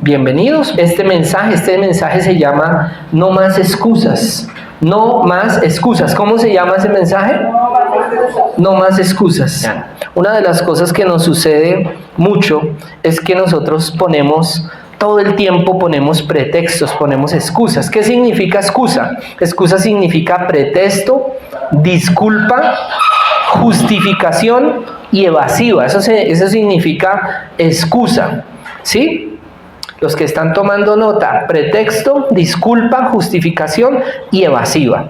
bienvenidos. Este mensaje se llama No más excusas. No más excusas. ¿Cómo se llama ese mensaje? No más excusas. Una de las cosas que nos sucede mucho es que nosotros todo el tiempo ponemos pretextos, ponemos excusas. ¿Qué significa excusa? Excusa significa pretexto, disculpa, justificación y evasiva. Eso significa excusa, ¿sí? Los que están tomando nota: pretexto, disculpa, justificación y evasiva.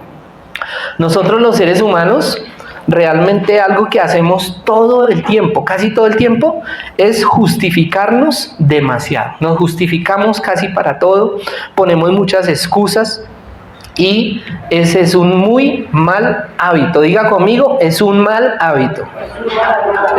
Nosotros los seres humanos, realmente algo que hacemos todo el tiempo, casi todo el tiempo, es justificarnos demasiado. Nos justificamos casi para todo, ponemos muchas excusas y ese es un muy mal hábito. Diga conmigo, es un mal hábito.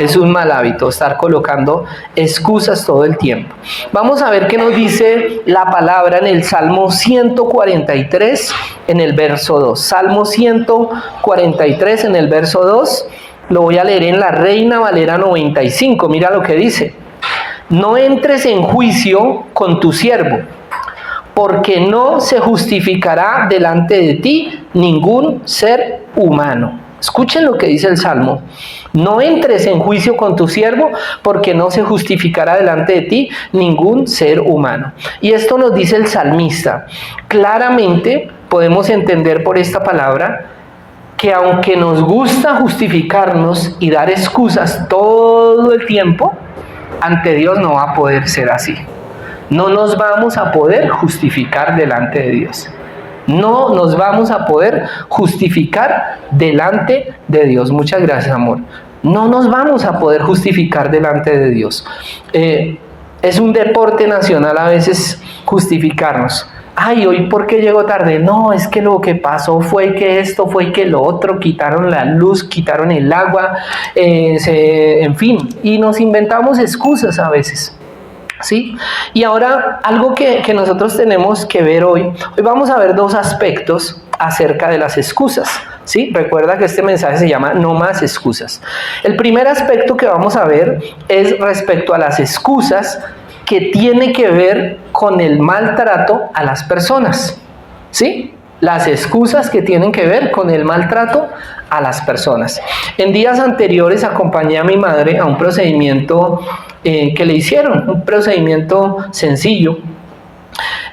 Es un mal hábito estar colocando excusas todo el tiempo. Vamos a ver qué nos dice la palabra en el Salmo 143, en el verso 2. Salmo 143, en el verso 2. Lo voy a leer en la Reina Valera 95. Mira lo que dice: no entres en juicio con tu siervo, porque no se justificará delante de ti ningún ser humano. Escuchen lo que dice el Salmo. No entres en juicio con tu siervo, porque no se justificará delante de ti ningún ser humano. Y esto nos dice el salmista. Claramente podemos entender por esta palabra que aunque nos gusta justificarnos y dar excusas todo el tiempo, ante Dios no va a poder ser así. No nos vamos a poder justificar delante de Dios. No nos vamos a poder justificar delante de Dios. Muchas gracias, amor. No nos vamos a poder justificar delante de Dios. Es un deporte nacional a veces justificarnos. Ay, hoy ¿por qué llegó tarde? No, es que lo que pasó fue que esto, fue que lo otro, quitaron la luz, quitaron el agua, en fin, y nos inventamos excusas a veces. ¿Sí? Y ahora algo que nosotros tenemos que ver hoy vamos a ver dos aspectos acerca de las excusas, ¿sí? Recuerda que este mensaje se llama No más excusas. El primer aspecto que vamos a ver es respecto a las excusas, que tiene que ver con el maltrato a las personas, ¿sí? Las excusas que tienen que ver con el maltrato a las personas. En días anteriores acompañé a mi madre a un procedimiento que le hicieron, un procedimiento sencillo,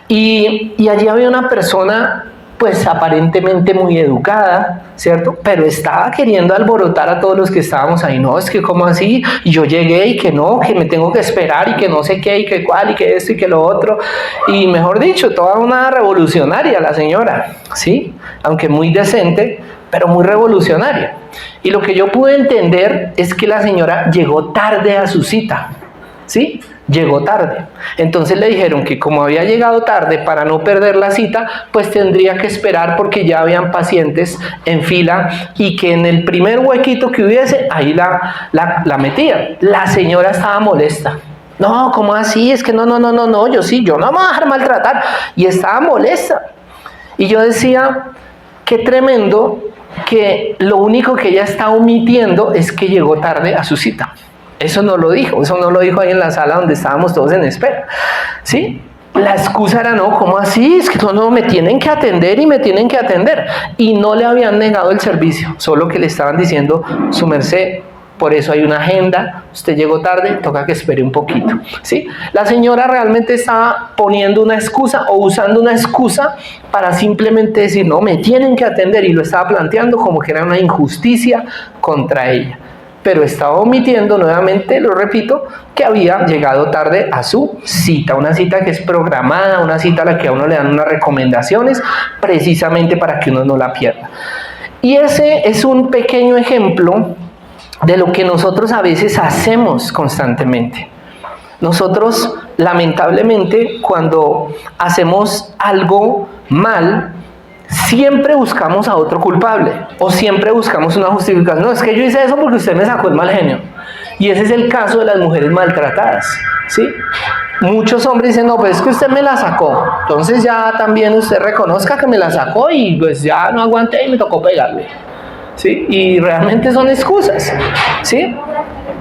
y allí había una persona pues aparentemente muy educada, ¿cierto? Pero estaba queriendo alborotar a todos los que estábamos ahí. No, es que como así, y yo llegué y que no, que me tengo que esperar y que no sé qué y que cuál y que esto y que lo otro, y mejor dicho, toda una revolucionaria la señora, ¿sí? Aunque muy decente, pero muy revolucionaria. Y lo que yo pude entender es que la señora llegó tarde a su cita, ¿sí? Llegó tarde. Entonces le dijeron que como había llegado tarde, para no perder la cita, pues tendría que esperar porque ya habían pacientes en fila y que en el primer huequito que hubiese, ahí la metían. La señora estaba molesta. No, ¿cómo así? Es que no, yo no me voy a dejar maltratar. Y estaba molesta. Y yo decía, qué tremendo que lo único que ella está omitiendo es que llegó tarde a su cita. Eso no lo dijo ahí en la sala donde estábamos todos en espera, ¿sí? La excusa era, no, ¿cómo así? Es que no, me tienen que atender y me tienen que atender. Y no le habían negado el servicio, solo que le estaban diciendo, su merced, por eso hay una agenda, usted llegó tarde, toca que espere un poquito, ¿sí? La señora realmente estaba poniendo una excusa o usando una excusa para simplemente decir, no, me tienen que atender, y lo estaba planteando como que era una injusticia contra ella. Pero estaba omitiendo, nuevamente lo repito, que había llegado tarde a su cita, una cita que es programada, una cita a la que a uno le dan unas recomendaciones precisamente para que uno no la pierda. Y ese es un pequeño ejemplo de lo que nosotros a veces hacemos constantemente. Nosotros, lamentablemente, cuando hacemos algo mal, siempre buscamos a otro culpable o siempre buscamos una justificación. No, es que yo hice eso porque usted me sacó el mal genio. Y ese es el caso de las mujeres maltratadas, ¿sí? Muchos hombres dicen, no, pues es que usted me la sacó, entonces ya también usted reconozca que me la sacó y pues ya no aguanté y me tocó pegarle, ¿sí? Y realmente son excusas, ¿sí?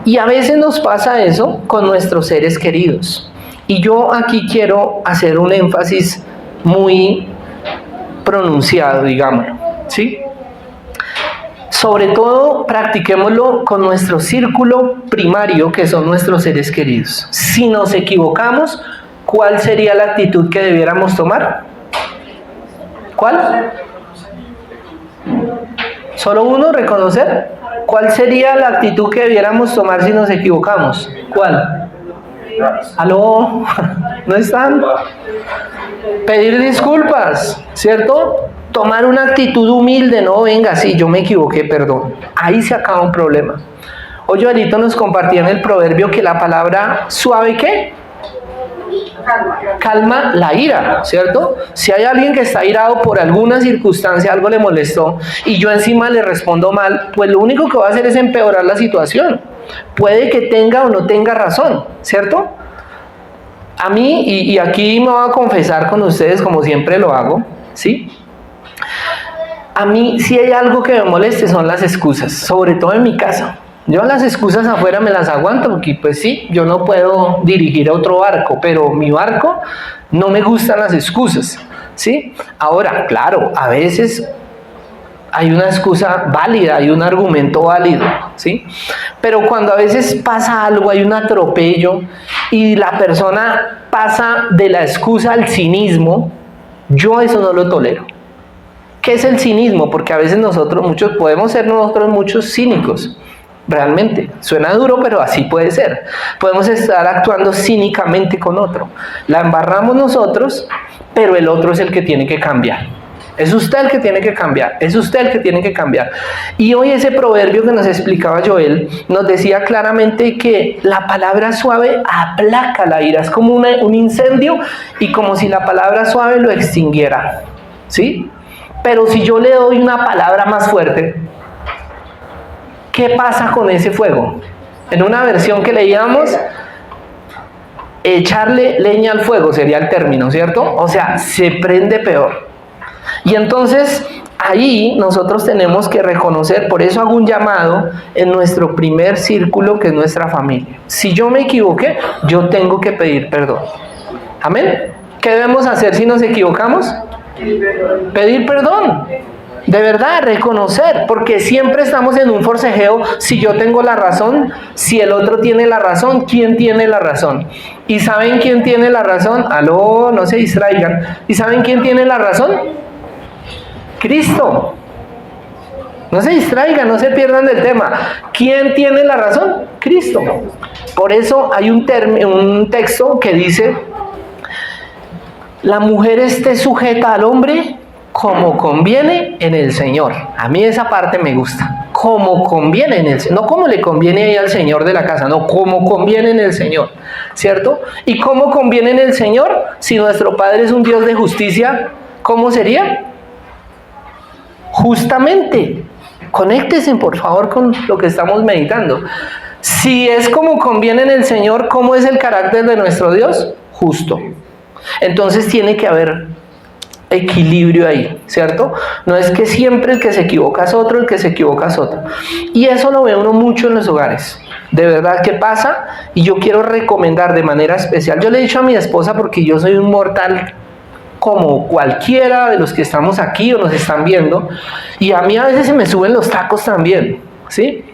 Y a veces nos pasa eso con nuestros seres queridos. Y yo aquí quiero hacer un énfasis muy pronunciado, digámoslo, ¿sí? Sobre todo, practiquémoslo con nuestro círculo primario, que son nuestros seres queridos. Si nos equivocamos, ¿cuál sería la actitud que debiéramos tomar? ¿Cuál? ¿Solo uno? ¿Reconocer? ¿Cuál sería la actitud que debiéramos tomar si nos equivocamos? ¿Cuál? ¿Aló? ¿No están? Pedir disculpas, ¿cierto? Tomar una actitud humilde, no, venga, sí, yo me equivoqué, perdón. Ahí se acaba un problema. Hoy ahorita nos compartían el proverbio que la palabra suave, ¿qué? Calma la ira, ¿cierto? Si hay alguien que está irado por alguna circunstancia, algo le molestó, y yo encima le respondo mal, pues lo único que va a hacer es empeorar la situación. Puede que tenga o no tenga razón, ¿cierto? A mí, y aquí me voy a confesar con ustedes como siempre lo hago, ¿sí? A mí, si hay algo que me moleste, son las excusas, sobre todo en mi casa. Yo las excusas afuera me las aguanto, porque pues sí, yo no puedo dirigir a otro barco, pero mi barco no me gustan las excusas, ¿sí? Ahora, claro, a veces hay una excusa válida, hay un argumento válido, ¿sí? Pero cuando a veces pasa algo, hay un atropello y la persona pasa de la excusa al cinismo, yo eso no lo tolero. ¿Qué es el cinismo? Porque a veces podemos ser nosotros muchos cínicos. Realmente, suena duro, pero así puede ser. Podemos estar actuando cínicamente con otro. La embarramos nosotros, pero el otro es el que tiene que cambiar. Es usted el que tiene que cambiar, es usted el que tiene que cambiar. Y hoy ese proverbio que nos explicaba Joel, nos decía claramente que la palabra suave aplaca la ira, es como un incendio y como si la palabra suave lo extinguiera, ¿sí? Pero si yo le doy una palabra más fuerte, ¿qué pasa con ese fuego? En una versión que leíamos, echarle leña al fuego sería el término, ¿cierto? O sea, se prende peor. Y entonces ahí nosotros tenemos que reconocer, por eso hago un llamado en nuestro primer círculo, que es nuestra familia. Si yo me equivoqué, yo tengo que pedir perdón. ¿Amén? ¿Qué debemos hacer si nos equivocamos? Pedir perdón. De verdad, reconocer, porque siempre estamos en un forcejeo. Si yo tengo la razón, si el otro tiene la razón, ¿quién tiene la razón? ¿Y saben quién tiene la razón? Aló, no se distraigan. ¿Y saben quién tiene la razón? Cristo. No se distraigan, no se pierdan del tema. ¿Quién tiene la razón? Cristo. Por eso hay un texto que dice: la mujer esté sujeta al hombre como conviene en el Señor. A mí esa parte me gusta. Como conviene en el Señor. No como le conviene ahí al Señor de la casa, no, como conviene en el Señor, ¿cierto? ¿Y cómo conviene en el Señor? Si nuestro Padre es un Dios de justicia, ¿cómo sería? Justamente. Conéctese, por favor, con lo que estamos meditando. Si es como conviene en el Señor, ¿cómo es el carácter de nuestro Dios? Justo. Entonces tiene que haber equilibrio ahí, ¿cierto? No es que siempre el que se equivoca es otro, el que se equivoca es otro. Y eso lo ve uno mucho en los hogares. De verdad que pasa, y yo quiero recomendar de manera especial. Yo le he dicho a mi esposa, porque yo soy un mortal como cualquiera de los que estamos aquí o nos están viendo, y a mí a veces se me suben los tacos también, ¿sí?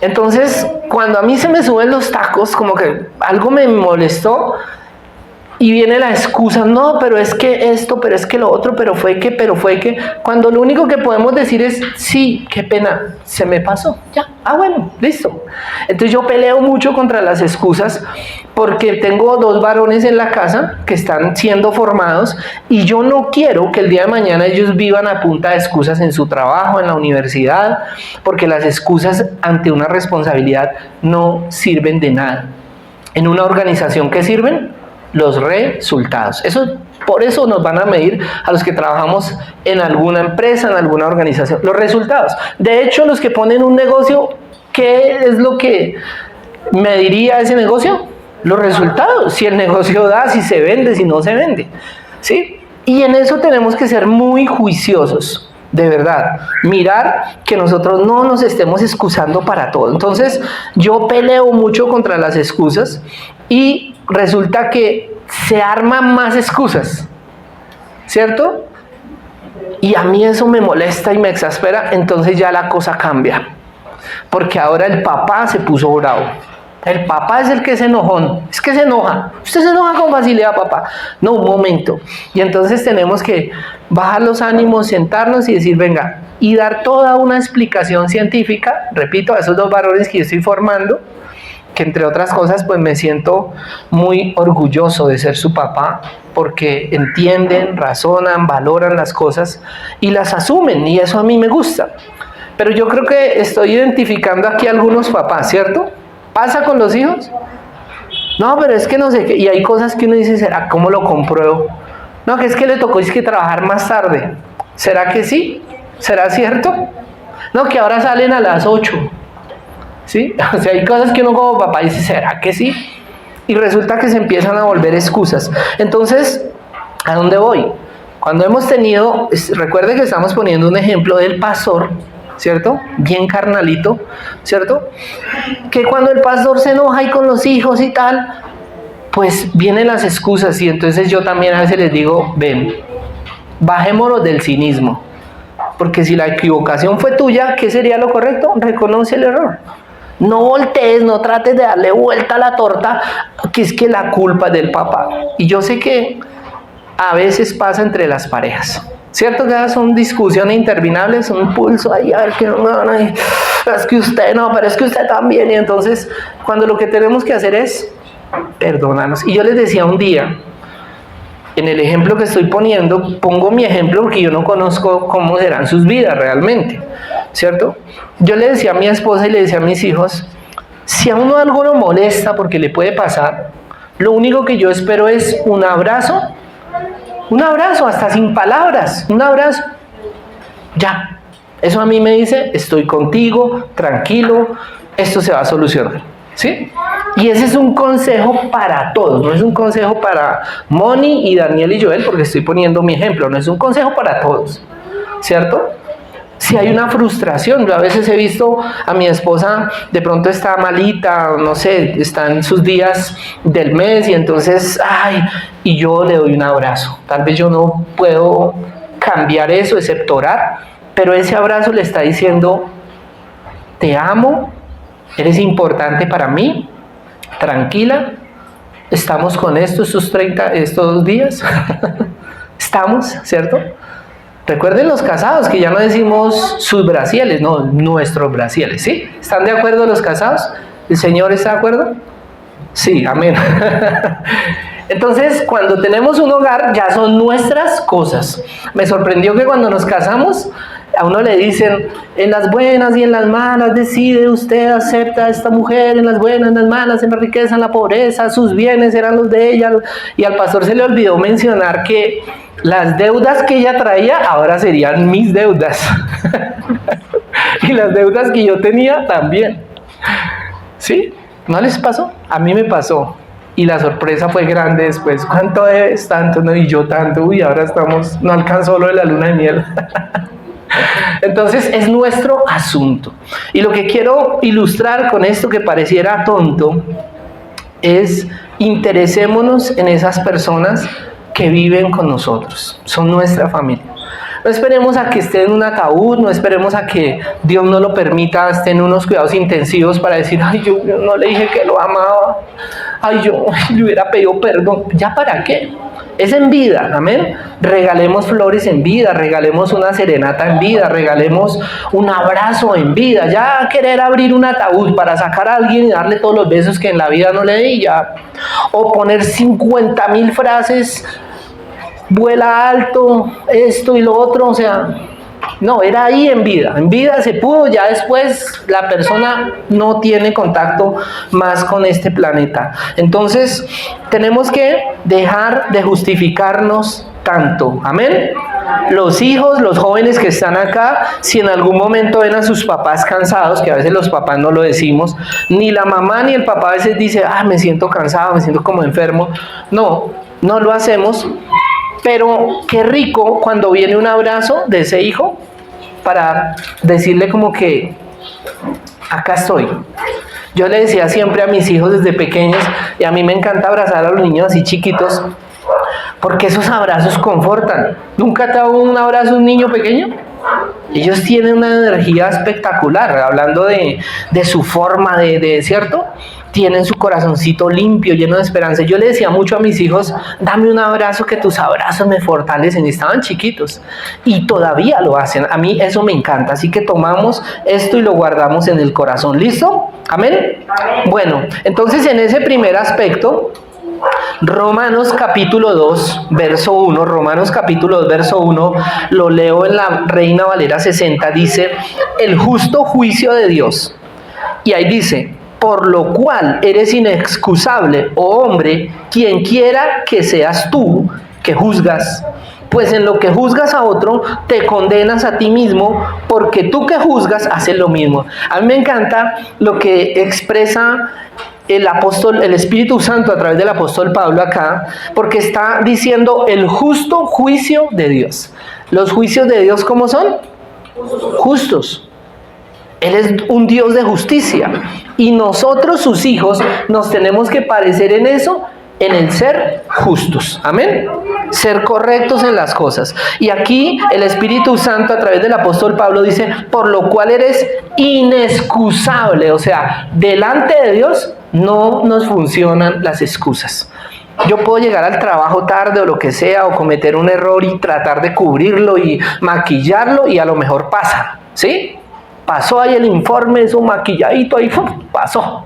Entonces, cuando a mí se me suben los tacos, como que algo me molestó, y viene la excusa, no, pero es que esto, pero es que lo otro, pero fue que, cuando lo único que podemos decir es, sí, qué pena, se me pasó, ya, bueno, listo. Entonces yo peleo mucho contra las excusas, porque tengo 2 varones en la casa que están siendo formados, y yo no quiero que el día de mañana ellos vivan a punta de excusas en su trabajo, en la universidad, porque las excusas ante una responsabilidad no sirven de nada. En una organización, ¿qué sirven? Los resultados. Por eso nos van a medir a los que trabajamos en alguna empresa, en alguna organización, los resultados. De hecho, los que ponen un negocio, ¿qué es lo que mediría ese negocio? Los resultados. Si el negocio da, si se vende, si no se vende, ¿sí? Y en eso tenemos que ser muy juiciosos. De verdad, mirar que nosotros no nos estemos excusando para todo. Entonces, yo peleo mucho contra las excusas, y resulta que se arman más excusas, ¿cierto? Y a mí eso me molesta y me exaspera, entonces ya la cosa cambia. Porque ahora el papá se puso bravo. El papá es el que es enojón, es que se enoja. Usted se enoja con facilidad, papá. No, un momento. Y entonces tenemos que bajar los ánimos, sentarnos y decir, venga, y dar toda una explicación científica, repito, a esos dos varones que yo estoy formando, que entre otras cosas pues me siento muy orgulloso de ser su papá, porque entienden, razonan, valoran las cosas y las asumen, y eso a mí me gusta. Pero yo creo que estoy identificando aquí a algunos papás, ¿cierto? ¿Pasa con los hijos? No, pero es que no sé qué, y hay cosas que uno dice, ¿será cómo lo compruebo? No, que es que le tocó es que trabajar más tarde. ¿Será que sí? ¿Será cierto? No, que ahora salen a las 8. ¿Sí? O sea, hay cosas que uno como papá dice, ¿será que sí? Y resulta que se empiezan a volver excusas. Entonces, ¿a dónde voy? Cuando hemos tenido, recuerde que estamos poniendo un ejemplo del pastor, ¿cierto? Bien carnalito, ¿cierto? Que cuando el pastor se enoja y con los hijos y tal, pues vienen las excusas, y entonces yo también a veces les digo, ven, bajémonos del cinismo, porque si la equivocación fue tuya, ¿qué sería lo correcto? Reconoce el error. No voltees, no trates de darle vuelta a la torta, que es que la culpa es del papá. Y yo sé que a veces pasa entre las parejas, ¿cierto? Que son discusiones interminables, un pulso ahí, a ver que no, es que usted no, pero es que usted también. Y entonces, cuando lo que tenemos que hacer es perdonarnos. Y yo les decía un día, en el ejemplo que estoy poniendo, pongo mi ejemplo porque yo no conozco cómo serán sus vidas realmente, ¿cierto? Yo le decía a mi esposa y le decía a mis hijos, si a uno algo lo molesta, porque le puede pasar, lo único que yo espero es un abrazo, hasta sin palabras, un abrazo. Ya, eso a mí me dice, estoy contigo, tranquilo, esto se va a solucionar, ¿sí? Y ese es un consejo para todos, no es un consejo para Moni y Daniel y Joel, porque estoy poniendo mi ejemplo, no es un consejo para todos, ¿cierto? Si hay una frustración, yo a veces he visto a mi esposa, de pronto está malita, no sé, está en sus días del mes y entonces, y yo le doy un abrazo. Tal vez yo no puedo cambiar eso, excepto orar, pero ese abrazo le está diciendo, te amo, eres importante para mí, tranquila, estamos con estos 2 días, estamos, ¿cierto? Recuerden los casados, que ya no decimos sus brasieles, no, nuestros brasieles, ¿sí? ¿Están de acuerdo los casados? ¿El Señor está de acuerdo? Sí, amén. Entonces, cuando tenemos un hogar, ya son nuestras cosas. Me sorprendió que cuando nos casamos, a uno le dicen, en las buenas y en las malas, decide usted, acepta a esta mujer, en las buenas, en las malas, en la riqueza, en la pobreza, sus bienes eran los de ella. Y al pastor se le olvidó mencionar que las deudas que ella traía ahora serían mis deudas. Y las deudas que yo tenía también. ¿Sí? ¿No les pasó? A mí me pasó. Y la sorpresa fue grande después. ¿Cuánto debes? Tanto, no, y yo tanto. Uy, ahora estamos, no alcanzó lo de la luna de miel. Entonces es nuestro asunto. Y lo que quiero ilustrar con esto que pareciera tonto es interesémonos en esas personas que viven con nosotros, son nuestra familia. No esperemos a que esté en un ataúd, no esperemos a que Dios no lo permita, esté en unos cuidados intensivos para decir, yo no le dije que lo amaba, yo le hubiera pedido perdón. ¿Ya para qué? Es en vida, amén. Regalemos flores en vida, regalemos una serenata en vida, regalemos un abrazo en vida. Ya querer abrir un ataúd para sacar a alguien y darle todos los besos que en la vida no le di, ya. O poner 50,000 frases, vuela alto, esto y lo otro, o sea, no, era ahí en vida se pudo, ya después la persona no tiene contacto más con este planeta. Entonces, tenemos que dejar de justificarnos tanto, amén. Los hijos, los jóvenes que están acá, si en algún momento ven a sus papás cansados, que a veces los papás no lo decimos, ni la mamá ni el papá a veces dice, me siento cansado, me siento como enfermo, no lo hacemos. Pero qué rico cuando viene un abrazo de ese hijo para decirle como que acá estoy. Yo le decía siempre a mis hijos desde pequeños, y a mí me encanta abrazar a los niños así chiquitos, porque esos abrazos confortan. ¿Nunca te ha dado un abrazo a un niño pequeño? Ellos tienen una energía espectacular, hablando de su forma ¿cierto? Tienen su corazoncito limpio, lleno de esperanza. Yo le decía mucho a mis hijos, dame un abrazo, que tus abrazos me fortalecen. Y estaban chiquitos y todavía lo hacen. A mí eso me encanta, así que tomamos esto y lo guardamos en el corazón. ¿Listo? ¿Amén? Bueno, entonces en ese primer aspecto, Romanos capítulo 2, verso 1, Romanos capítulo 2, verso 1, lo leo en la Reina Valera 60, dice, el justo juicio de Dios. Y ahí dice, por lo cual eres inexcusable, oh hombre, quien quiera que seas tú, que juzgas. Pues en lo que juzgas a otro, te condenas a ti mismo, porque tú que juzgas haces lo mismo. A mí me encanta lo que expresa el Espíritu Santo a través del apóstol Pablo acá, porque está diciendo el justo juicio de Dios. ¿Los juicios de Dios cómo son? Justos. Él es un Dios de justicia. Y nosotros, sus hijos, nos tenemos que parecer en eso, en el ser justos. Amén. Ser correctos en las cosas. Y aquí el Espíritu Santo a través del apóstol Pablo dice, por lo cual eres inexcusable. O sea, delante de Dios no nos funcionan las excusas. Yo puedo llegar al trabajo tarde o lo que sea, o cometer un error y tratar de cubrirlo y maquillarlo, y a lo mejor pasa, ¿sí? Pasó ahí el informe, eso maquilladito ahí, pasó.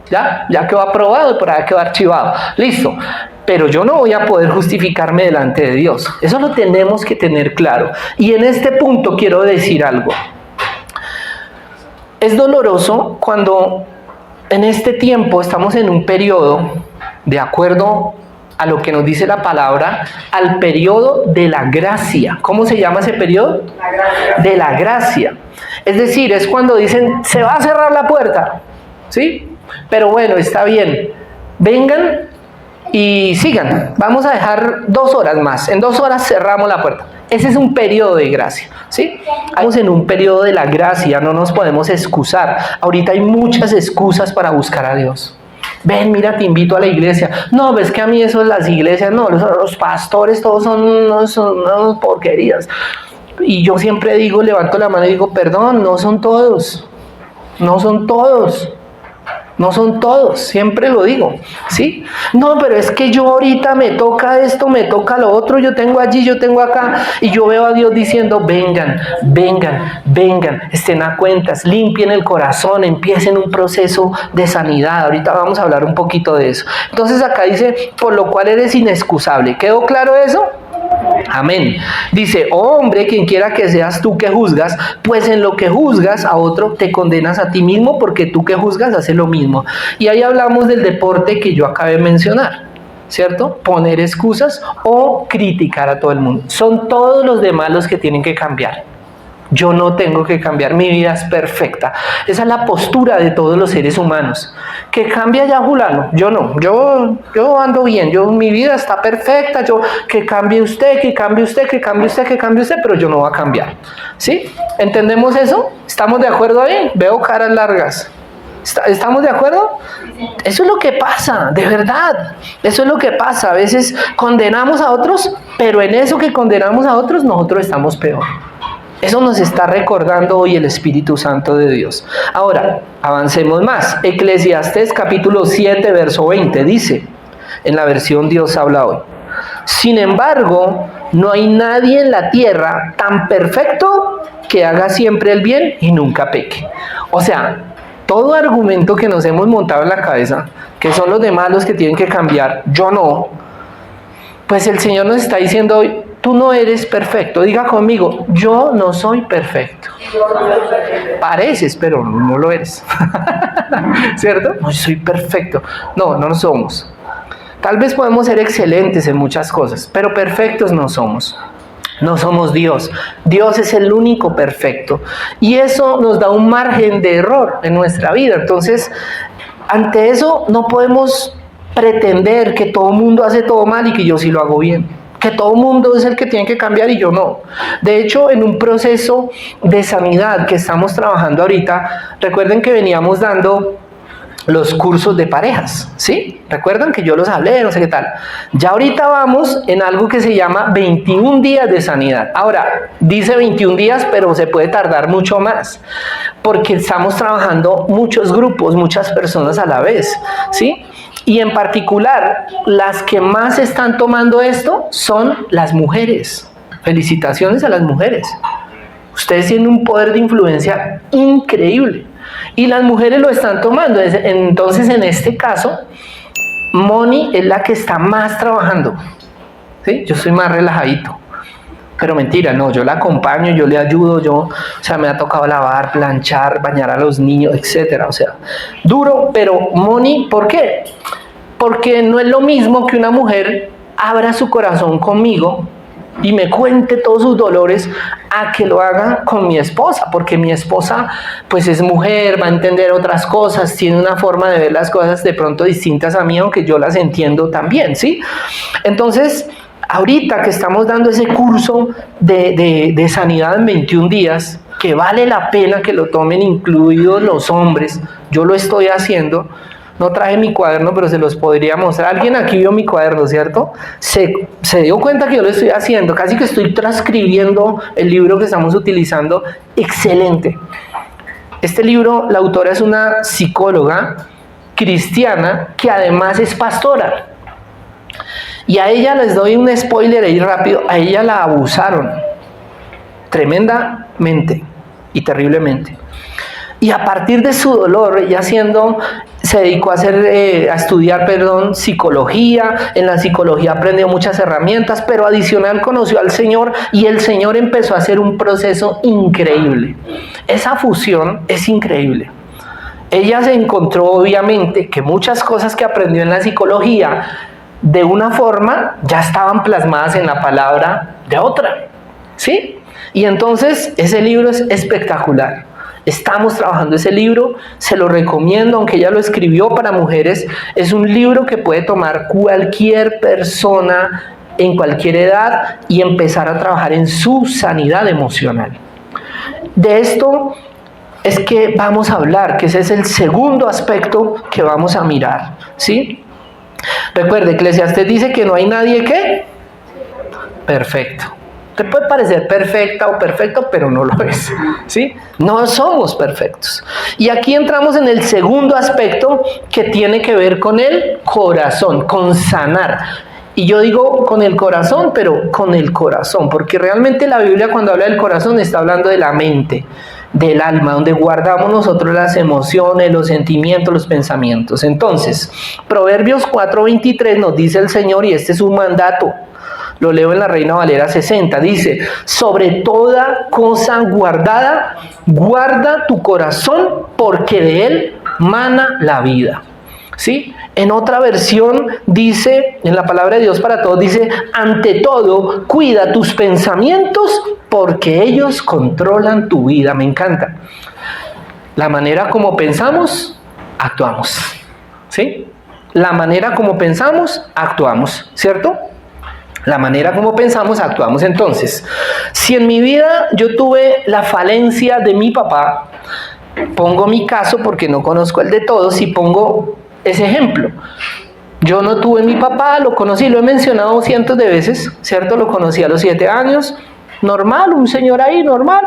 Ya quedó aprobado y por ahí quedó archivado. Listo. Pero yo no voy a poder justificarme delante de Dios. Eso lo tenemos que tener claro. Y en este punto quiero decir algo. Es doloroso cuando en este tiempo estamos en un periodo, de acuerdo a lo que nos dice la palabra, al periodo de la gracia. ¿Cómo se llama ese periodo? La gracia. De la gracia. Es decir, es cuando dicen, se va a cerrar la puerta, ¿sí? Pero bueno, está bien, vengan y sigan, vamos a dejar 2 horas más, en 2 horas cerramos la puerta. Ese es un periodo de gracia, ¿sí? Estamos en un periodo de la gracia, no nos podemos excusar. Ahorita hay muchas excusas para buscar a Dios. Ven, mira, te invito a la iglesia. No, ves que a mí eso de las iglesias, no, los pastores todos son unas porquerías. Y yo siempre digo, levanto la mano y digo, perdón, no son todos, no son todos. No son todos, siempre lo digo, ¿sí? No, pero es que yo ahorita me toca esto, me toca lo otro, yo tengo allí, yo tengo acá, y yo veo a Dios diciendo, vengan, vengan, vengan, estén a cuentas, limpien el corazón, empiecen un proceso de sanidad. Ahorita vamos a hablar un poquito de eso. Entonces acá dice, por lo cual eres inexcusable. ¿Quedó claro eso? Amén. Dice, oh hombre, quien quiera que seas tú que juzgas, pues en lo que juzgas a otro te condenas a ti mismo, porque tú que juzgas haces lo mismo. Y ahí hablamos del deporte que yo acabé de mencionar, ¿cierto? Poner excusas o criticar a todo el mundo. Son todos los demás los que tienen que cambiar. Yo no tengo que cambiar, mi vida es perfecta. Esa es la postura de todos los seres humanos. Que cambia ya fulano, yo no, yo ando bien, mi vida está perfecta, que cambie usted, que cambie usted, que cambie usted, que cambie usted, pero yo no voy a cambiar. ¿Sí? ¿Entendemos eso? ¿Estamos de acuerdo ahí? Veo caras largas. ¿Estamos de acuerdo? Eso es lo que pasa, de verdad. Eso es lo que pasa. A veces condenamos a otros, pero en eso que condenamos a otros, nosotros estamos peor. Eso nos está recordando hoy el Espíritu Santo de Dios. Ahora, avancemos más. Eclesiastés capítulo 7, verso 20 dice, en la versión Dios habla hoy, sin embargo, no hay nadie en la tierra tan perfecto que haga siempre el bien y nunca peque. O sea, todo argumento que nos hemos montado en la cabeza, que son los demás los que tienen que cambiar, yo no, pues el Señor nos está diciendo hoy, tú no eres perfecto. Diga conmigo, yo no soy perfecto. Pareces, pero no lo eres. ¿Cierto? No soy perfecto. No lo somos. Tal vez podemos ser excelentes en muchas cosas, pero perfectos no somos. No somos Dios. Dios es el único perfecto. Y eso nos da un margen de error en nuestra vida. Entonces, ante eso no podemos pretender que todo el mundo hace todo mal y que yo sí lo hago bien. Que todo el mundo es el que tiene que cambiar y yo no. De hecho, en un proceso de sanidad que estamos trabajando ahorita, recuerden que veníamos dando los cursos de parejas, ¿sí? Recuerdan que yo los hablé, no sé qué tal. Ya ahorita vamos en algo que se llama 21 días de sanidad. Ahora, dice 21 días, pero se puede tardar mucho más, porque estamos trabajando muchos grupos, muchas personas a la vez, ¿sí? Y en particular, las que más están tomando esto son las mujeres. Felicitaciones a las mujeres. Ustedes tienen un poder de influencia increíble. Y las mujeres lo están tomando. Entonces, en este caso, Moni es la que está más trabajando. ¿Sí? Yo soy más relajadito. Pero mentira, no, yo la acompaño, yo le ayudo, o sea, me ha tocado lavar, planchar, bañar a los niños, etcétera. O sea, duro, pero Moni, ¿por qué? Porque no es lo mismo que una mujer abra su corazón conmigo y me cuente todos sus dolores a que lo haga con mi esposa, porque mi esposa pues es mujer, va a entender otras cosas, tiene una forma de ver las cosas de pronto distintas a mí, aunque yo las entiendo también, ¿sí? Entonces, ahorita que estamos dando ese curso de sanidad en 21 días, que vale la pena que lo tomen incluidos los hombres, yo lo estoy haciendo. No traje mi cuaderno, pero se los podría mostrar. Alguien aquí vio mi cuaderno, ¿cierto? Se dio cuenta que yo lo estoy haciendo. Casi que estoy transcribiendo el libro que estamos utilizando. Excelente. Este libro, la autora es una psicóloga cristiana que además es pastora. Y a ella les doy un spoiler ahí rápido. A ella la abusaron tremendamente y terriblemente. Y a partir de su dolor, ella se dedicó a estudiar psicología. En la psicología aprendió muchas herramientas, pero adicional conoció al Señor y el Señor empezó a hacer un proceso increíble. Esa fusión es increíble. Ella se encontró obviamente que muchas cosas que aprendió en la psicología de una forma ya estaban plasmadas en la palabra de otra, ¿sí? Y entonces ese libro es espectacular. Estamos trabajando ese libro, se lo recomiendo, aunque ella lo escribió para mujeres. Es un libro que puede tomar cualquier persona en cualquier edad y empezar a trabajar en su sanidad emocional. De esto es que vamos a hablar, que ese es el segundo aspecto que vamos a mirar, ¿sí? Recuerde, Eclesiastés dice que no hay nadie que perfecto. Te puede parecer perfecta o perfecto, pero no lo es, ¿sí? No somos perfectos. Y aquí entramos en el segundo aspecto que tiene que ver con el corazón, con sanar. Y yo digo con el corazón, pero con el corazón, porque realmente la Biblia cuando habla del corazón está hablando de la mente, del alma, donde guardamos nosotros las emociones, los sentimientos, los pensamientos. Entonces, Proverbios 4:23 nos dice el Señor, y este es un mandato. Lo leo en la Reina Valera 60, dice, sobre toda cosa guardada, guarda tu corazón, porque de él mana la vida. ¿Sí? En otra versión dice, en la palabra de Dios para todos, dice, ante todo, cuida tus pensamientos, porque ellos controlan tu vida. Me encanta. La manera como pensamos, actuamos. ¿Sí? La manera como pensamos, actuamos. ¿Cierto? La manera como pensamos, actuamos. Entonces, si en mi vida yo tuve la falencia de mi papá, pongo mi caso porque no conozco el de todos y pongo ese ejemplo. Yo no tuve mi papá, lo conocí, lo he mencionado cientos de veces, ¿cierto? Lo conocí a los 7 años, normal, un señor ahí, normal.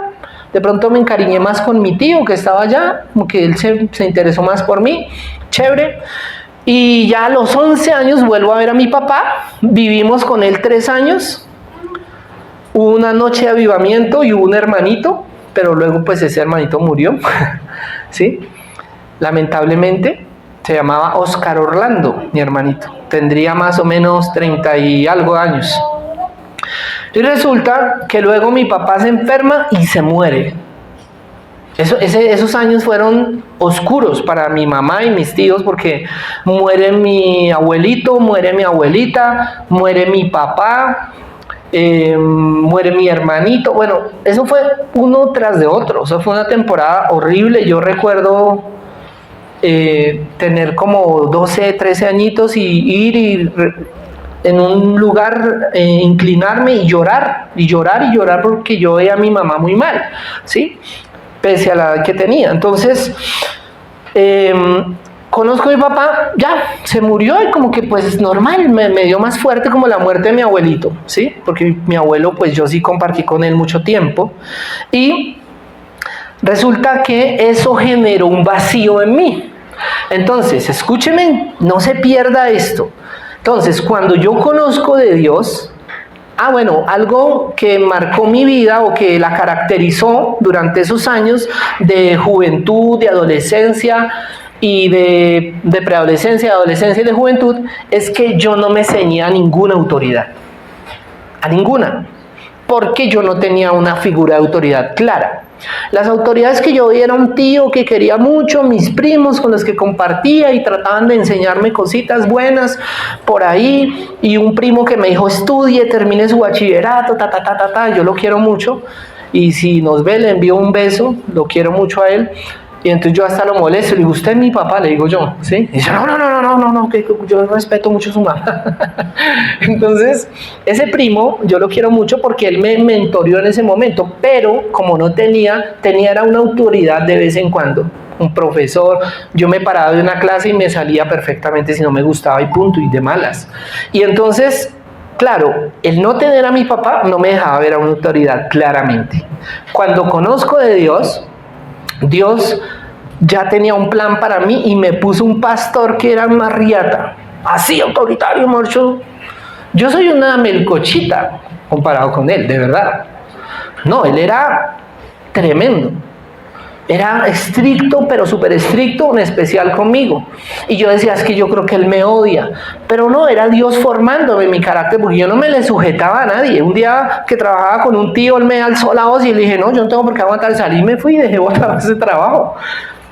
De pronto me encariñé más con mi tío que estaba allá, como que él se interesó más por mí, chévere. Y ya a los 11 años vuelvo a ver a mi papá, vivimos con él 3 años, hubo una noche de avivamiento y hubo un hermanito, pero luego pues ese hermanito murió, ¿sí? Lamentablemente, se llamaba Oscar Orlando, mi hermanito, tendría más o menos 30 y algo años. Y resulta que luego mi papá se enferma y se muere. Esos años fueron oscuros para mi mamá y mis tíos porque muere mi abuelito, muere mi abuelita, muere mi papá, muere mi hermanito. Bueno, eso fue uno tras de otro. Eso fue una temporada horrible. Yo recuerdo tener como 12, 13 añitos y ir en un lugar, inclinarme y llorar porque yo veía a mi mamá muy mal, ¿sí? Pese a la edad que tenía. Entonces, conozco a mi papá, ya, se murió y como que pues es normal, me dio más fuerte como la muerte de mi abuelito, ¿sí? Porque mi abuelo, pues yo sí compartí con él mucho tiempo y resulta que eso generó un vacío en mí. Entonces, escúcheme, no se pierda esto. Entonces, cuando yo conozco de Dios, bueno, algo que marcó mi vida o que la caracterizó durante esos años de juventud, de adolescencia y de preadolescencia, adolescencia y de juventud, es que yo no me ceñía a ninguna autoridad, a ninguna, porque yo no tenía una figura de autoridad clara. Las autoridades que yo veía era un tío que quería mucho, mis primos con los que compartía y trataban de enseñarme cositas buenas por ahí, y un primo que me dijo estudie, termine su bachillerato, yo lo quiero mucho, y si nos ve le envío un beso, lo quiero mucho a él. Y entonces yo hasta lo molesto, le digo, usted es mi papá, le digo yo, ¿sí? Y dice, no, que yo respeto mucho a su mamá. Entonces, ese primo, yo lo quiero mucho porque él me mentoreó en ese momento, pero como no tenía era una autoridad de vez en cuando, un profesor, yo me paraba de una clase y me salía perfectamente si no me gustaba y punto, y de malas. Y entonces, claro, el no tener a mi papá no me dejaba ver a una autoridad claramente. Cuando conozco de Dios ya tenía un plan para mí y me puso un pastor que era más riata, así autoritario, marcho. Yo soy una melcochita comparado con él, de verdad. No, él era tremendo. Era estricto, pero súper estricto, en especial conmigo. Y yo decía, es que yo creo que él me odia. Pero no, era Dios formándome mi carácter, porque yo no me le sujetaba a nadie. Un día que trabajaba con un tío, él me alzó la voz y le dije, no, yo no tengo por qué aguantar. Salí y me fui y dejé botar ese trabajo.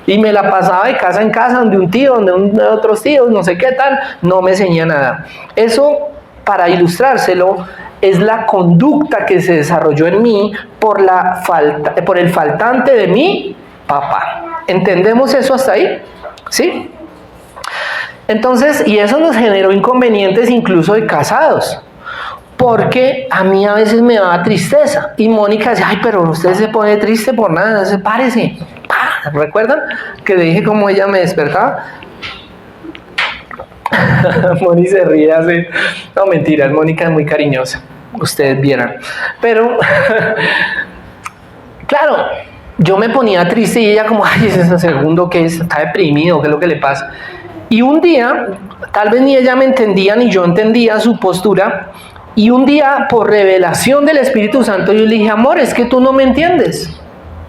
Y me la pasaba de casa en casa, donde un tío, donde otros tíos, no sé qué tal, no me enseñaba nada. Eso, para ilustrárselo, es la conducta que se desarrolló en mí por el faltante de mi papá. ¿Entendemos eso hasta ahí? ¿Sí? Entonces, y eso nos generó inconvenientes incluso de casados, porque a mí a veces me daba tristeza. Y Mónica decía, ay, pero usted se pone triste por nada, se párese. ¿Recuerdan que le dije cómo ella me despertaba? Moni se ríe así. No, mentiras, Mónica es muy cariñosa. Ustedes vieran. Pero, claro, yo me ponía triste y ella como, ay, es ese segundo que está deprimido, ¿qué es lo que le pasa? Y un día, tal vez ni ella me entendía ni yo entendía su postura, y un día, por revelación del Espíritu Santo, yo le dije, amor, es que tú no me entiendes.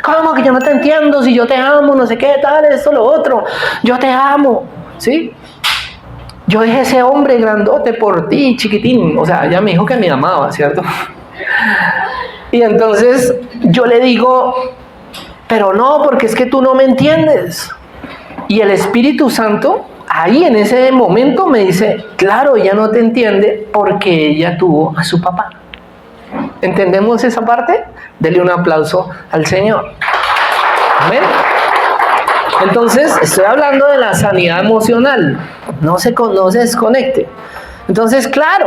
¿Cómo que yo no te entiendo? Si yo te amo, no sé qué tal, esto, lo otro. Yo te amo, ¿sí? Yo dejé ese hombre grandote por ti, chiquitín. O sea, ella me dijo que me amaba, ¿cierto? Y entonces yo le digo, pero no, porque es que tú no me entiendes. Y el Espíritu Santo, ahí en ese momento me dice, claro, ella no te entiende porque ella tuvo a su papá. ¿Entendemos esa parte? Dele un aplauso al Señor. Amén. Entonces, estoy hablando de la sanidad emocional. No se desconecte. Entonces, claro,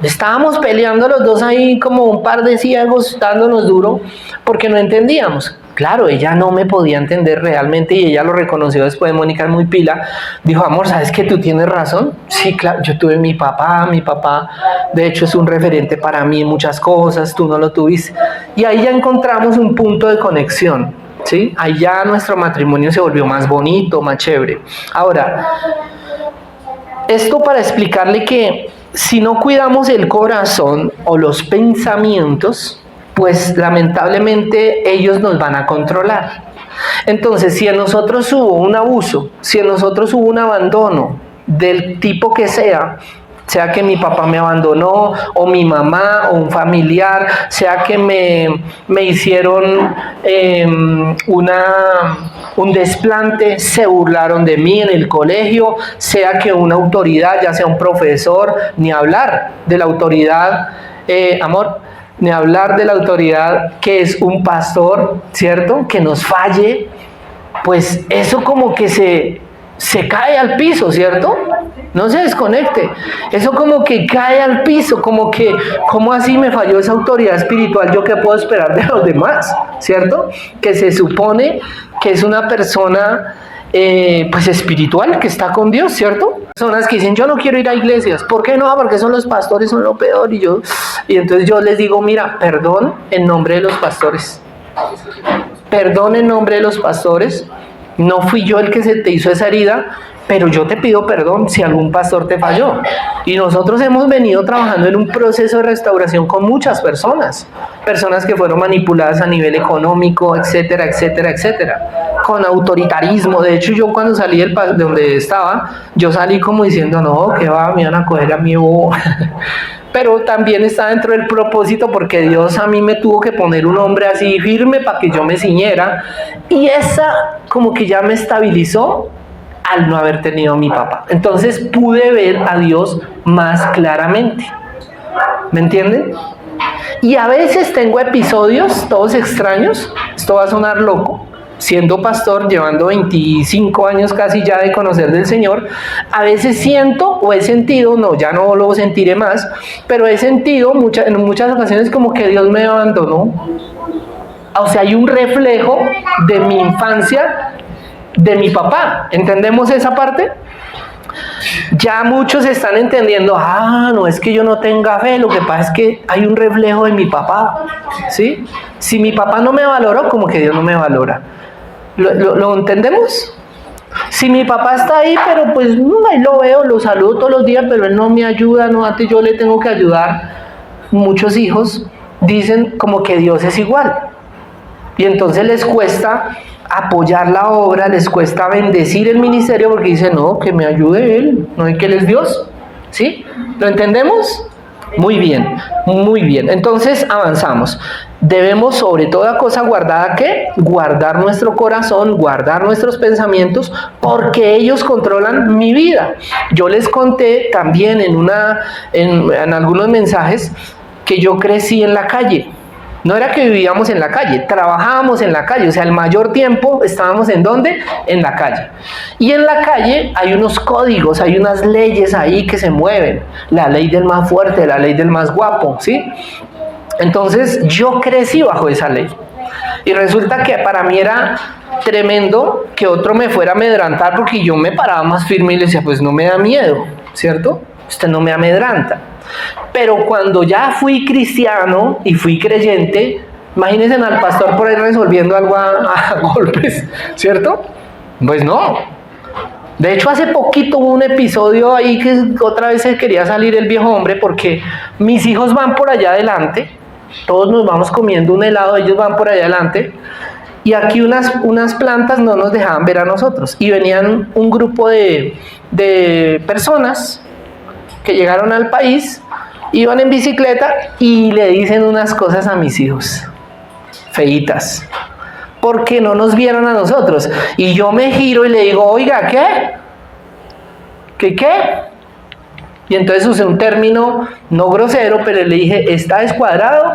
estábamos peleando los dos ahí como un par de ciegos, dándonos duro, porque no entendíamos. Claro, ella no me podía entender realmente y ella lo reconoció después. Mónica es muy pila. Dijo, amor, ¿sabes que tú tienes razón? Sí, claro, yo tuve mi papá de hecho es un referente para mí en muchas cosas, tú no lo tuviste. Y ahí ya encontramos un punto de conexión, ¿sí? Ahí ya nuestro matrimonio se volvió más bonito, más chévere. Ahora, esto para explicarle que si no cuidamos el corazón o los pensamientos, pues lamentablemente ellos nos van a controlar. Entonces, si en nosotros hubo un abuso, si en nosotros hubo un abandono del tipo que sea que mi papá me abandonó, o mi mamá, o un familiar, sea que me hicieron un desplante, se burlaron de mí en el colegio, sea que una autoridad, ya sea un profesor, ni hablar de la autoridad, ni hablar de la autoridad que es un pastor, ¿cierto? Que nos falle, pues eso como que se cae al piso, ¿cierto? No se desconecte. Eso como que cae al piso, como que, ¿cómo así me falló esa autoridad espiritual? ¿Yo qué puedo esperar de los demás? ¿Cierto? Que se supone que es una persona pues espiritual, que está con Dios, ¿cierto? Personas que dicen, yo no quiero ir a iglesias. ¿Por qué no? Porque son los pastores, son lo peor. Y entonces yo les digo, mira, perdón en nombre de los pastores. Perdón en nombre de los pastores. No fui yo el que se te hizo esa herida, pero yo te pido perdón si algún pastor te falló. Y nosotros hemos venido trabajando en un proceso de restauración con muchas personas. Personas que fueron manipuladas a nivel económico, etcétera, etcétera, etcétera. Con autoritarismo. De hecho, yo cuando salí de donde estaba, yo salí como diciendo, no, que va, me van a coger a mi bobo. Pero también está dentro del propósito porque Dios a mí me tuvo que poner un hombre así firme para que yo me ciñera. Y esa como que ya me estabilizó al no haber tenido a mi papá. Entonces pude ver a Dios más claramente. ¿Me entienden? Y a veces tengo episodios todos extraños. Esto va a sonar loco. Siendo pastor, llevando 25 años casi ya de conocer del Señor, a veces siento o he sentido, no, ya no lo sentiré más, pero he sentido en muchas ocasiones como que Dios me abandonó. O sea, hay un reflejo de mi infancia, de mi papá. ¿Entendemos esa parte? Ya muchos están entendiendo, no es que yo no tenga fe, lo que pasa es que hay un reflejo de mi papá, ¿sí? Si mi papá no me valoró, como que Dios no me valora. ¿Lo entendemos? Si mi papá está ahí, pero pues ahí lo veo, lo saludo todos los días, pero él no me ayuda, no, antes yo le tengo que ayudar. Muchos hijos dicen como que Dios es igual. Y entonces les cuesta apoyar la obra, les cuesta bendecir el ministerio porque dicen, no, que me ayude él, no es que él es Dios. ¿Sí? ¿Lo entendemos? Muy bien, muy bien. Entonces avanzamos. Debemos sobre toda cosa guardada, ¿qué? Guardar nuestro corazón, guardar nuestros pensamientos, porque ellos controlan mi vida. Yo les conté también en algunos mensajes que yo crecí en la calle. No era que vivíamos en la calle, trabajábamos en la calle, o sea, el mayor tiempo estábamos ¿en dónde? En la calle. Y en la calle hay unos códigos, hay unas leyes ahí que se mueven. La ley del más fuerte, la ley del más guapo, ¿sí? Entonces yo crecí bajo esa ley. Y resulta que para mí era tremendo que otro me fuera a amedrantar porque yo me paraba más firme y le decía, pues no me da miedo, ¿cierto? Usted no me amedranta. Pero cuando ya fui cristiano y fui creyente, imagínense al pastor por ahí resolviendo algo a golpes, ¿cierto? Pues no. De hecho, hace poquito hubo un episodio ahí que otra vez se quería salir el viejo hombre porque mis hijos van por allá adelante, todos nos vamos comiendo un helado, ellos van por allá adelante, y aquí unas plantas no nos dejaban ver a nosotros, y venían un grupo de personas que llegaron al país, iban en bicicleta y le dicen unas cosas a mis hijos, feitas, porque no nos vieron a nosotros. Y yo me giro y le digo, oiga, ¿Qué? Y entonces usé un término no grosero, pero le dije, ¿está descuadrado?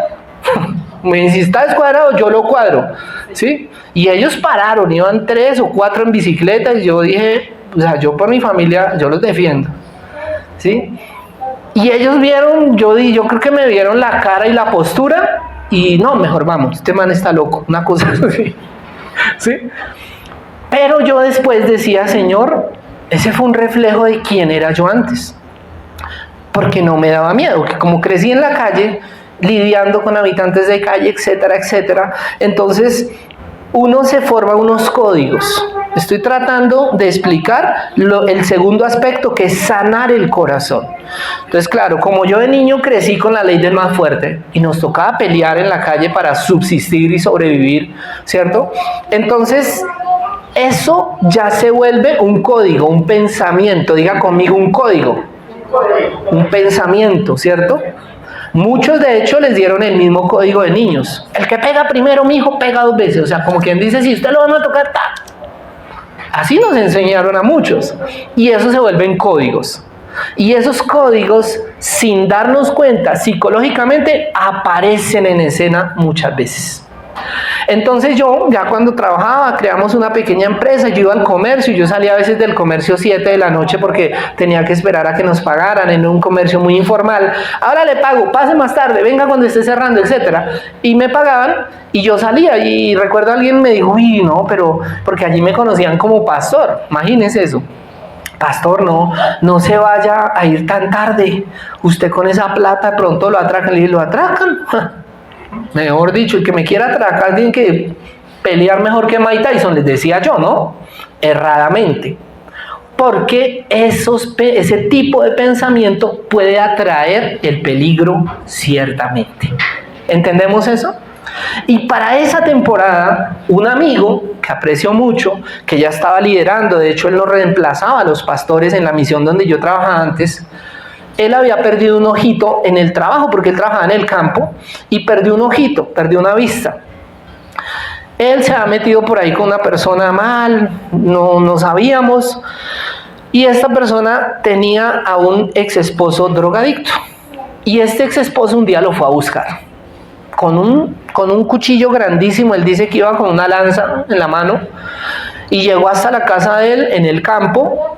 Me dice, si está descuadrado, yo lo cuadro, ¿sí? Y ellos pararon, iban 3 o 4 en bicicleta, y yo dije, o sea, yo por mi familia, yo los defiendo, ¿sí? Y ellos vieron, yo creo que me vieron la cara y la postura, y no, mejor vamos, este man está loco, una cosa así, ¿sí? Pero yo después decía, Señor, ese fue un reflejo de quién era yo antes, porque no me daba miedo, que como crecí en la calle, lidiando con habitantes de calle, etcétera, etcétera, entonces uno se forma unos códigos. Estoy tratando de explicar el segundo aspecto, que es sanar el corazón. Entonces, claro, como yo de niño crecí con la ley del más fuerte y nos tocaba pelear en la calle para subsistir y sobrevivir, ¿cierto? Entonces, eso ya se vuelve un código, un pensamiento. Diga conmigo, un código. Un pensamiento, ¿cierto? Muchos de hecho les dieron el mismo código de niños. El que pega primero, mi hijo, pega 2 veces. O sea, como quien dice, si usted lo van a tocar, ¡ta! Así nos enseñaron a muchos. Y eso se vuelven códigos. Y esos códigos, sin darnos cuenta, psicológicamente, aparecen en escena muchas veces. Entonces yo, ya cuando trabajaba, creamos una pequeña empresa, yo iba al comercio, yo salía a veces del comercio 7 de la noche porque tenía que esperar a que nos pagaran en un comercio muy informal. Ahora le pago, pase más tarde, venga cuando esté cerrando, etcétera. Y me pagaban y yo salía, y recuerdo alguien me dijo, uy, no, pero porque allí me conocían como pastor, imagínese eso. Pastor, no se vaya a ir tan tarde, usted con esa plata de pronto lo atracan, y lo atracan. Mejor dicho, el que me quiera atracar tiene que pelear mejor que Mike Tyson, les decía yo, ¿no? Erradamente. Porque ese tipo de pensamiento puede atraer el peligro ciertamente. ¿Entendemos eso? Y para esa temporada, un amigo que aprecio mucho, que ya estaba liderando, de hecho él nos reemplazaba a los pastores en la misión donde yo trabajaba antes, él había perdido un ojito en el trabajo porque él trabajaba en el campo y perdió un ojito, perdió una vista. Él se ha metido por ahí con una persona mal, no sabíamos, y esta persona tenía a un ex esposo drogadicto, y este ex esposo un día lo fue a buscar con un cuchillo grandísimo. Él dice que iba con una lanza en la mano y llegó hasta la casa de él en el campo,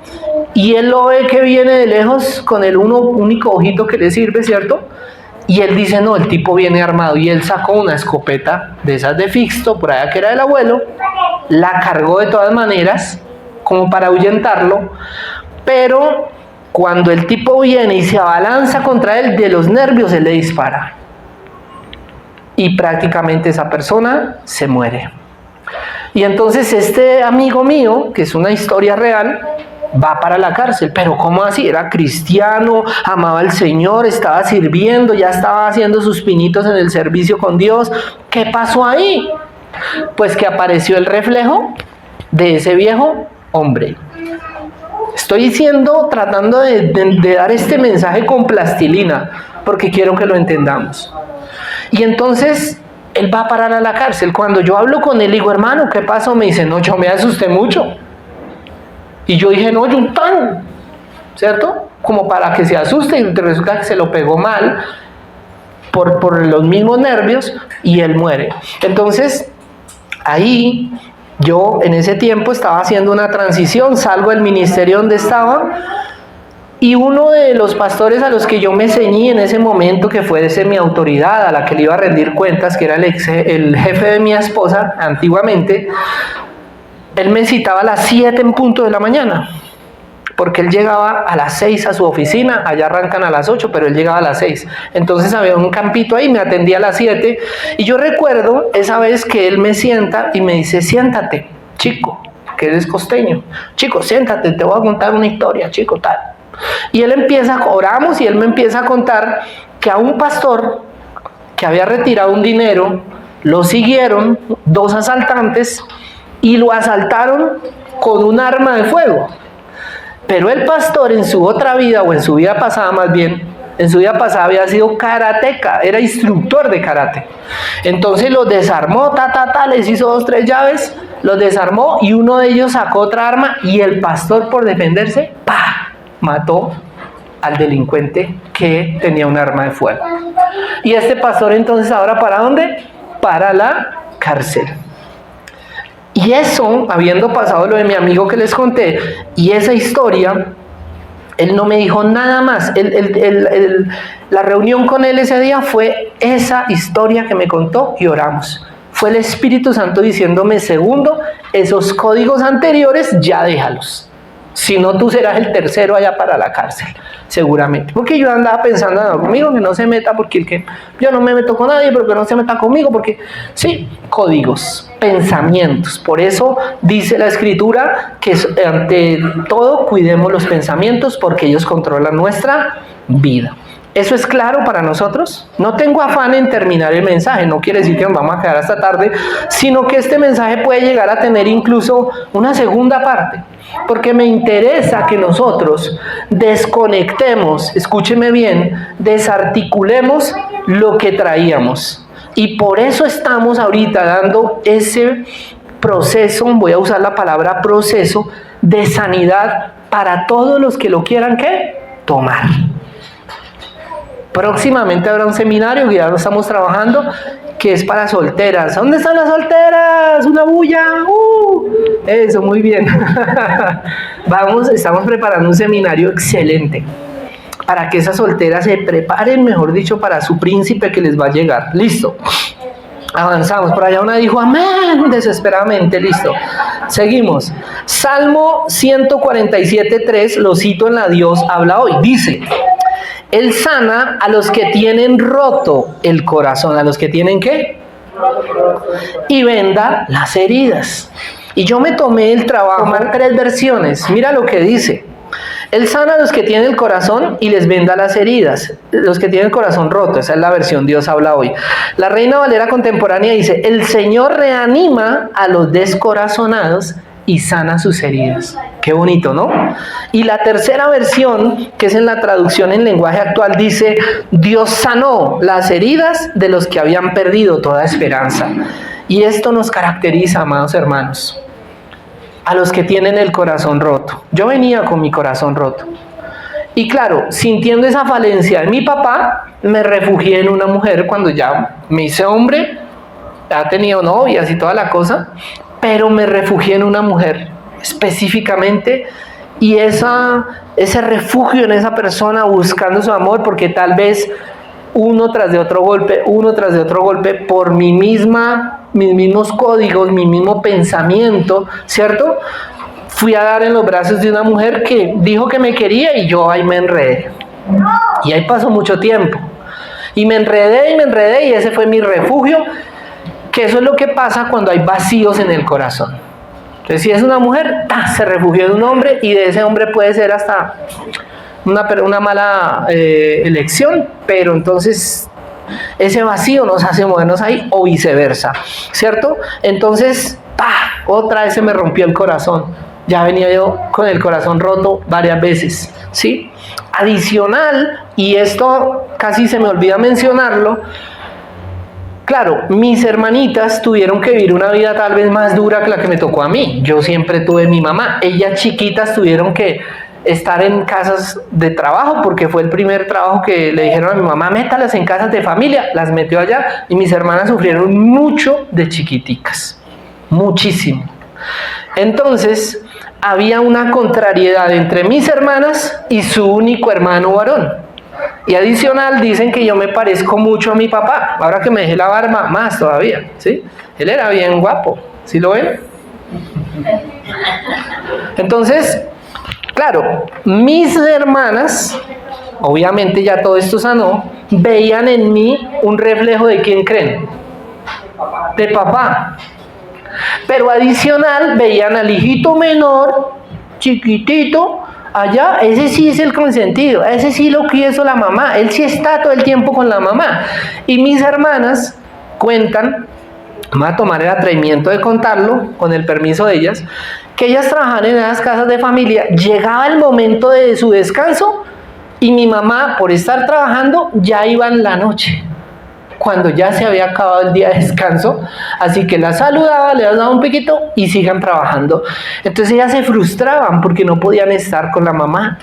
y él lo ve que viene de lejos con el único ojito que le sirve, ¿cierto? Y él dice, no, el tipo viene armado, y él sacó una escopeta de esas de Fixto, por allá que era del abuelo, la cargó de todas maneras como para ahuyentarlo, pero cuando el tipo viene y se abalanza contra él, de los nervios él le dispara. Y prácticamente esa persona se muere. Y entonces este amigo mío, que es una historia real, va para la cárcel. Pero ¿cómo así? Era cristiano, amaba al Señor, estaba sirviendo, ya estaba haciendo sus pinitos en el servicio con Dios. ¿Qué pasó ahí? Pues que apareció el reflejo de ese viejo hombre. Estoy tratando de dar este mensaje con plastilina, porque quiero que lo entendamos. Y entonces él va a parar a la cárcel. Cuando yo hablo con él, digo, hermano, ¿qué pasó? Me dice, no, yo me asusté mucho. Y yo dije, no, Yuntán, ¿cierto? Como para que se asuste, y resulta que se lo pegó mal por los mismos nervios y él muere. Entonces, ahí yo en ese tiempo estaba haciendo una transición, salgo del ministerio donde estaba, y uno de los pastores a los que yo me ceñí en ese momento, que fue de mi autoridad, a la que le iba a rendir cuentas, que era el jefe de mi esposa antiguamente, él me citaba a las 7 en punto de la mañana, porque él llegaba a las 6 a su oficina, allá arrancan a las 8, pero él llegaba a las 6. Entonces había un campito ahí, me atendía a las 7, y yo recuerdo esa vez que él me sienta y me dice, siéntate, chico, que eres costeño, chico, siéntate, te voy a contar una historia, chico, tal. Y él oramos, y él me empieza a contar que a un pastor que había retirado un dinero, lo siguieron 2 asaltantes y lo asaltaron con un arma de fuego. Pero el pastor en su otra vida, o en su vida pasada más bien, en su vida pasada había sido karateca, era instructor de karate. Entonces los desarmó, les hizo 2, 3 llaves, los desarmó, y uno de ellos sacó otra arma, y el pastor, por defenderse, mató al delincuente que tenía un arma de fuego. Y este pastor entonces, ¿ahora para dónde? Para la cárcel. Y eso, habiendo pasado lo de mi amigo que les conté, y esa historia, él no me dijo nada más. La reunión con él ese día fue esa historia que me contó, y oramos. Fue el Espíritu Santo diciéndome, segundo, esos códigos anteriores ya déjalos. Si no, tú serás el tercero allá para la cárcel, seguramente. Porque yo andaba pensando, no, conmigo que no se meta, porque yo no me meto con nadie, pero que no se meta conmigo, porque sí, códigos, pensamientos. Por eso dice la Escritura que ante todo cuidemos los pensamientos, porque ellos controlan nuestra vida. ¿Eso es claro para nosotros? No tengo afán en terminar el mensaje, no quiere decir que nos vamos a quedar hasta tarde, sino que este mensaje puede llegar a tener incluso una segunda parte, porque me interesa que nosotros desconectemos, escúcheme bien, desarticulemos lo que traíamos. Y por eso estamos ahorita dando ese proceso, voy a usar la palabra proceso, de sanidad para todos los que lo quieran, ¿qué? Tomar. Próximamente habrá un seminario que ya lo estamos trabajando, que es para solteras. ¿Dónde están las solteras? ¡Una bulla! Eso, muy bien. Estamos preparando un seminario excelente para que esas solteras se preparen, mejor dicho, para su príncipe que les va a llegar. Listo. Avanzamos. Por allá una dijo amén desesperadamente. Listo. Seguimos. Salmo 147:3, lo cito en la Dios habla hoy. Dice: Él sana a los que tienen roto el corazón. ¿A los que tienen qué? Y venda las heridas. Y yo me tomé el trabajo de tomar 3 versiones. Mira lo que dice. Él sana a los que tienen el corazón y les venda las heridas. Los que tienen el corazón roto. Esa es la versión Dios habla hoy. La Reina Valera contemporánea dice: el Señor reanima a los descorazonados y sana sus heridas. Qué bonito, ¿no? Y la tercera versión, que es en la traducción en lenguaje actual, dice: Dios sanó las heridas de los que habían perdido toda esperanza. Y esto nos caracteriza, amados hermanos, a los que tienen el corazón roto. Yo venía con mi corazón roto. Y claro, sintiendo esa falencia de mi papá, me refugié en una mujer cuando ya me hice hombre, ha tenido novias y toda la cosa, pero me refugié en una mujer específicamente, y ese refugio en esa persona buscando su amor, porque tal vez uno tras de otro golpe, por mis mismos códigos, mi mismo pensamiento, ¿cierto? Fui a dar en los brazos de una mujer que dijo que me quería y yo ahí me enredé. Y ahí pasó mucho tiempo. Y me enredé y ese fue mi refugio, que eso es lo que pasa cuando hay vacíos en el corazón. Entonces, si es una mujer, se refugió en un hombre, y de ese hombre puede ser hasta una mala elección, pero entonces ese vacío nos hace movernos ahí, o viceversa, ¿cierto? Entonces, otra vez se me rompió el corazón. Ya venía yo con el corazón roto varias veces, ¿sí? Adicional, y esto casi se me olvida mencionarlo, claro, mis hermanitas tuvieron que vivir una vida tal vez más dura que la que me tocó a mí. Yo siempre tuve mi mamá. Ellas chiquitas tuvieron que estar en casas de trabajo, porque fue el primer trabajo que le dijeron a mi mamá: métalas en casas de familia. Las metió allá, y mis hermanas sufrieron mucho de chiquiticas, muchísimo. Entonces había una contrariedad entre mis hermanas y su único hermano varón. Y adicional, dicen que yo me parezco mucho a mi papá. Ahora que me dejé la barba, más todavía, ¿sí? Él era bien guapo, ¿sí lo ven? Entonces, claro, mis hermanas, obviamente ya todo esto sanó, veían en mí un reflejo de ¿quién creen? De papá. Pero adicional, veían al hijito menor, chiquitito, allá, ese sí es el consentido, ese sí lo quiso la mamá, él sí está todo el tiempo con la mamá. Y mis hermanas cuentan, voy a tomar el atrevimiento de contarlo, con el permiso de ellas, que ellas trabajaban en esas casas de familia, llegaba el momento de su descanso, y mi mamá, por estar trabajando, ya iba en la noche, cuando ya se había acabado el día de descanso, así que las saludaba, le daba un piquito y sigan trabajando. Entonces ellas se frustraban porque no podían estar con la mamá.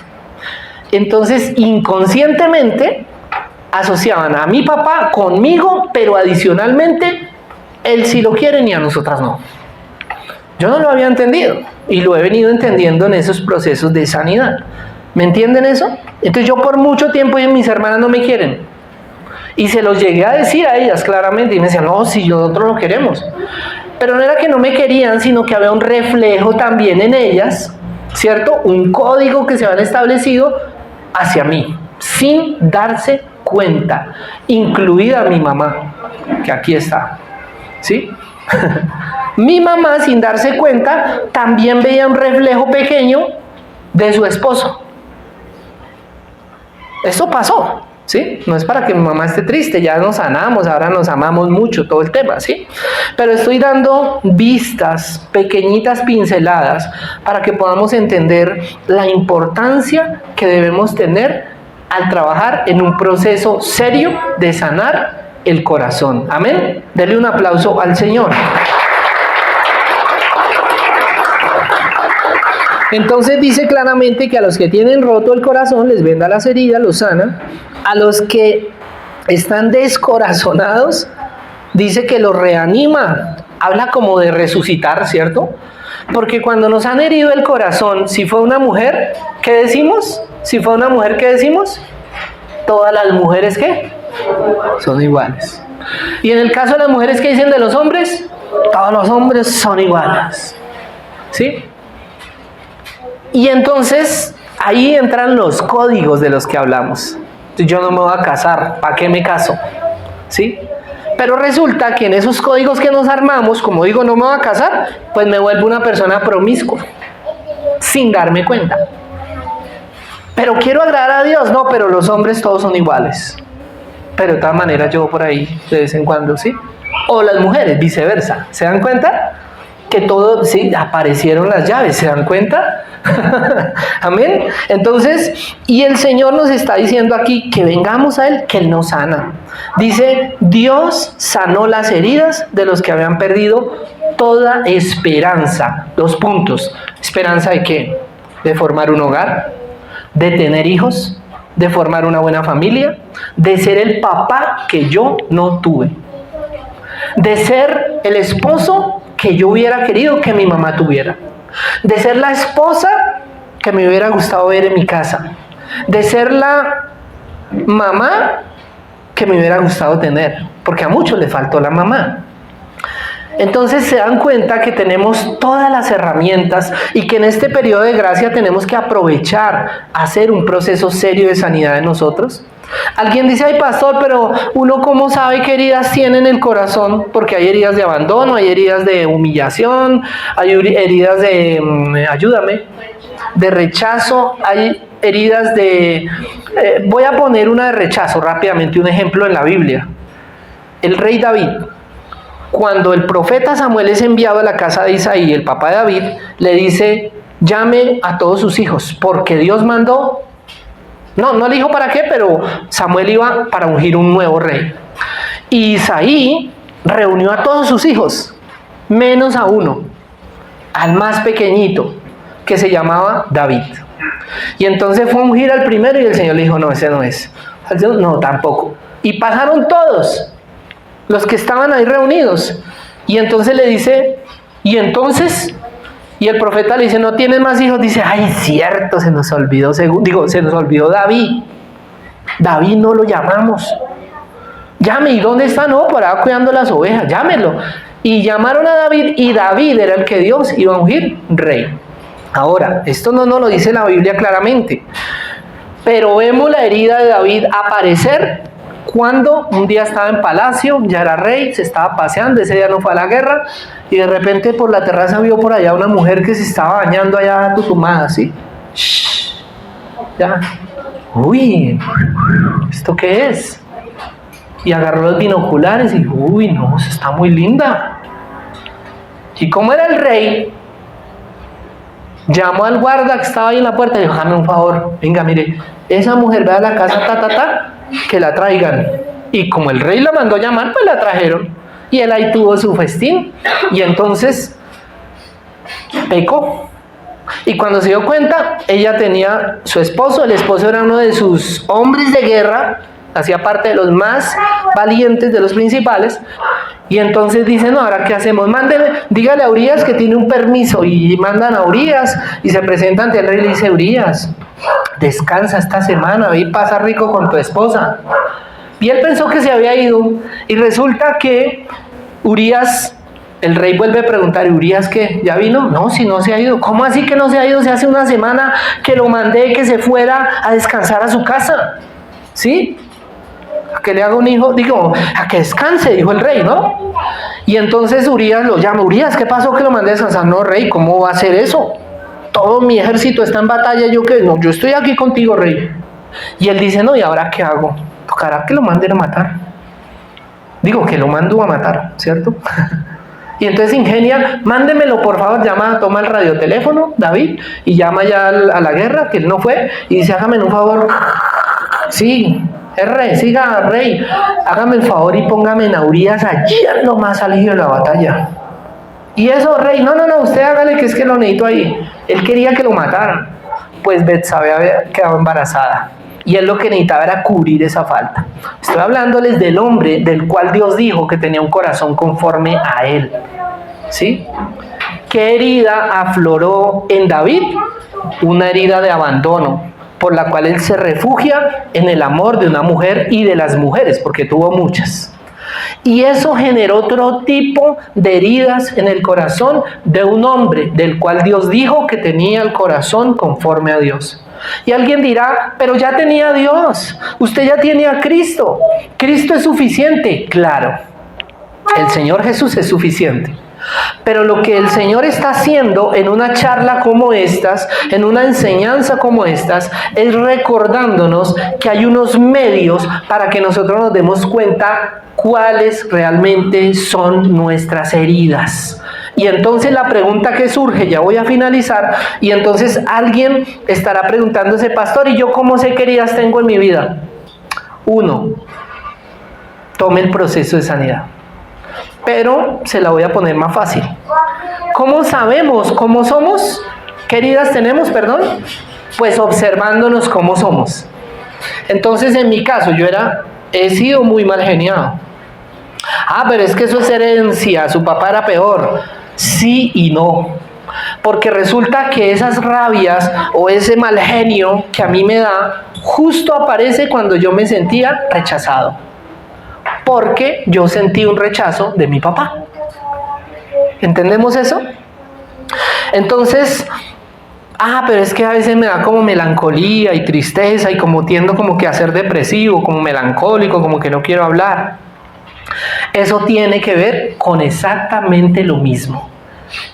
Entonces, inconscientemente asociaban a mi papá conmigo, pero adicionalmente él sí lo quiere y a nosotras no. Yo no lo había entendido, y lo he venido entendiendo en esos procesos de sanidad. ¿Me entienden eso? Entonces yo por mucho tiempo dije: mis hermanas no me quieren. Y se los llegué a decir a ellas claramente, y me decían: no, si nosotros lo queremos. Pero no era que no me querían, sino que había un reflejo también en ellas, ¿cierto? Un código que se habían establecido hacia mí, sin darse cuenta, incluida mi mamá, que aquí está, ¿sí? Mi mamá, sin darse cuenta, también veía un reflejo pequeño de su esposo. Eso pasó, ¿sí? No es para que mi mamá esté triste, ya nos sanamos, ahora nos amamos mucho, todo el tema, ¿sí? Pero estoy dando vistas, pequeñitas pinceladas, para que podamos entender la importancia que debemos tener al trabajar en un proceso serio de sanar el corazón. Amén. Denle un aplauso al Señor. Entonces dice claramente que a los que tienen roto el corazón les venda las heridas, los sana, a los que están descorazonados, dice que los reanima. Habla como de resucitar, ¿cierto? Porque cuando nos han herido el corazón, si fue una mujer, ¿qué decimos? Si fue una mujer, ¿qué decimos? Todas las mujeres, ¿qué? Son iguales. Y en el caso de las mujeres, ¿qué dicen de los hombres? Todos los hombres son iguales. ¿Sí? Y entonces, ahí entran los códigos de los que hablamos. Yo no me voy a casar, ¿para qué me caso? ¿Sí? Pero resulta que en esos códigos que nos armamos, como digo, no me voy a casar, pues me vuelvo una persona promiscua, sin darme cuenta. Pero quiero agradar a Dios, no, pero los hombres todos son iguales. Pero de todas maneras yo por ahí, de vez en cuando, ¿sí? O las mujeres, viceversa. ¿Se dan cuenta? Que todo, sí, aparecieron las llaves, ¿se dan cuenta? Amén. Entonces, y el Señor nos está diciendo aquí que vengamos a Él, que Él nos sana. Dice, Dios sanó las heridas de los que habían perdido toda esperanza. 2 puntos. ¿Esperanza de qué? De formar un hogar, de tener hijos, de formar una buena familia, de ser el papá que yo no tuve, de ser el esposo que yo hubiera querido que mi mamá tuviera, de ser la esposa que me hubiera gustado ver en mi casa, de ser la mamá que me hubiera gustado tener, porque a muchos les faltó la mamá. Entonces se dan cuenta que tenemos todas las herramientas y que en este periodo de gracia tenemos que aprovechar, hacer un proceso serio de sanidad en nosotros. Alguien dice, ay pastor, pero uno cómo sabe qué heridas tiene en el corazón, porque hay heridas de abandono, hay heridas de humillación, hay heridas de, ayúdame, de rechazo, hay heridas de, voy a poner una de rechazo rápidamente, un ejemplo en la Biblia. El rey David, cuando el profeta Samuel es enviado a la casa de Isaí, el papá de David, le dice, llame a todos sus hijos, porque Dios mandó. No le dijo para qué, pero Samuel iba para ungir un nuevo rey. Y Isaí reunió a todos sus hijos, menos a uno, al más pequeñito, que se llamaba David. Y entonces fue a ungir al primero y el Señor le dijo, no, ese no es. No, tampoco. Y pasaron todos los que estaban ahí reunidos. Y entonces le dice, y entonces, y el profeta le dice, ¿no tienes más hijos? Dice, ay, cierto, se nos olvidó, se nos olvidó David. David no lo llamamos. Llame, ¿y dónde está? No, por ahí cuidando las ovejas, llámelo. Y llamaron a David, y David era el que Dios iba a ungir rey. Ahora, esto no nos lo dice la Biblia claramente, pero vemos la herida de David aparecer cuando un día estaba en palacio, ya era rey, se estaba paseando, ese día no fue a la guerra, y de repente por la terraza vio por allá una mujer que se estaba bañando allá tutumada, ¿sí? Shh, ya. Uy, ¿esto qué es? Y agarró los binoculares y dijo, uy, no, está muy linda. Y como era el rey, llamó al guarda que estaba ahí en la puerta y dijo, dame un favor, venga, mire, esa mujer va a la casa, que la traigan. Y como el rey la mandó a llamar, pues la trajeron. Y él ahí tuvo su festín. Y entonces pecó. Y cuando se dio cuenta, ella tenía su esposo. El esposo era uno de sus hombres de guerra, hacía parte de los más valientes, de los principales. Y entonces dicen, no, ¿ahora qué hacemos? Dígale a Urías que tiene un permiso. Y mandan a Urías y se presenta ante el rey y le dice, Urías, descansa esta semana, ve y pasa rico con tu esposa. Y él pensó que se había ido. Y resulta que Urías, el rey vuelve a preguntar, ¿Urías qué? ¿Ya vino? No, si no se ha ido. ¿Cómo así que no se ha ido? Si hace una semana que lo mandé que se fuera a descansar a su casa. ¿Sí? A que le haga un hijo, digo, a que descanse, dijo el rey, ¿no? Y entonces Urías lo llama, Urías, ¿qué pasó que lo mandé a descansar? No, rey, ¿cómo va a hacer eso? Todo mi ejército está en batalla, ¿yo qué? No, yo estoy aquí contigo, rey. Y él dice, no, ¿y ahora qué hago? Tocará que lo manden a matar. Digo, que lo mando a matar, ¿cierto? Y entonces ingenia, mándemelo por favor, toma el radioteléfono, David, y llama ya a la guerra, que él no fue, y dice, hágame un favor. Sí, es rey, siga rey, hágame el favor y póngame en Urías allí nomás al inicio de la batalla. Y eso, rey, no, usted hágale que es que lo necesito ahí. Él quería que lo mataran. Pues Betsabé había quedado embarazada. y él lo que necesitaba era cubrir esa falta. Estoy hablándoles del hombre del cual Dios dijo que tenía un corazón conforme a él. ¿Sí? ¿Qué herida afloró en David? Una herida de abandono, por la cual él se refugia en el amor de una mujer y de las mujeres, porque tuvo muchas. Y eso generó otro tipo de heridas en el corazón de un hombre del cual Dios dijo que tenía el corazón conforme a Dios. Y alguien dirá, pero ya tenía a Dios, usted ya tiene a Cristo, Cristo es suficiente. Claro, el Señor Jesús es suficiente. Pero lo que el Señor está haciendo en una charla como estas, en una enseñanza como estas, es recordándonos que hay unos medios para que nosotros nos demos cuenta cuáles realmente son nuestras heridas. Y entonces la pregunta que surge, ya voy a finalizar, y entonces alguien estará preguntándose, pastor, ¿y yo cómo sé qué heridas tengo en mi vida? 1, tome el proceso de sanidad. Pero se la voy a poner más fácil. ¿Cómo sabemos cómo somos? ¿Qué heridas tenemos, perdón? Pues observándonos cómo somos. Entonces, en mi caso, he sido muy mal geniado. Pero es que eso es herencia, su papá era peor. Sí y no. Porque resulta que esas rabias o ese mal genio que a mí me da, justo aparece cuando yo me sentía rechazado. Porque yo sentí un rechazo de mi papá. ¿Entendemos eso? Entonces, pero es que a veces me da como melancolía y tristeza y como tiendo como que a ser depresivo, como melancólico, como que no quiero hablar. Eso tiene que ver con exactamente lo mismo.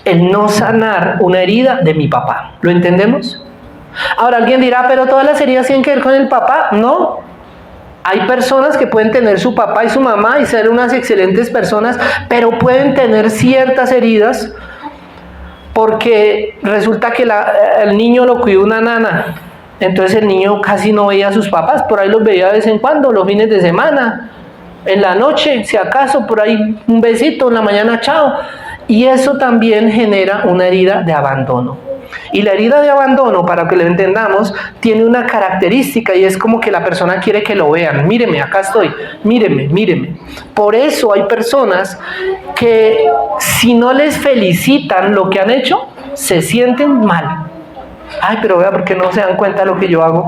El no sanar una herida de mi papá. ¿Lo entendemos? Ahora alguien dirá, pero todas las heridas tienen que ver con el papá. No. Hay personas que pueden tener su papá y su mamá y ser unas excelentes personas, pero pueden tener ciertas heridas porque resulta que el niño lo cuidó una nana. Entonces el niño casi no veía a sus papás, por ahí los veía de vez en cuando, los fines de semana, en la noche, si acaso, por ahí un besito, en la mañana, chao. Y eso también genera una herida de abandono. Y la herida de abandono, para que lo entendamos, tiene una característica y es como que la persona quiere que lo vean. Míreme, acá estoy, míreme. Por eso hay personas que si no les felicitan lo que han hecho, se sienten mal. Pero vea, ¿por qué no se dan cuenta de lo que yo hago?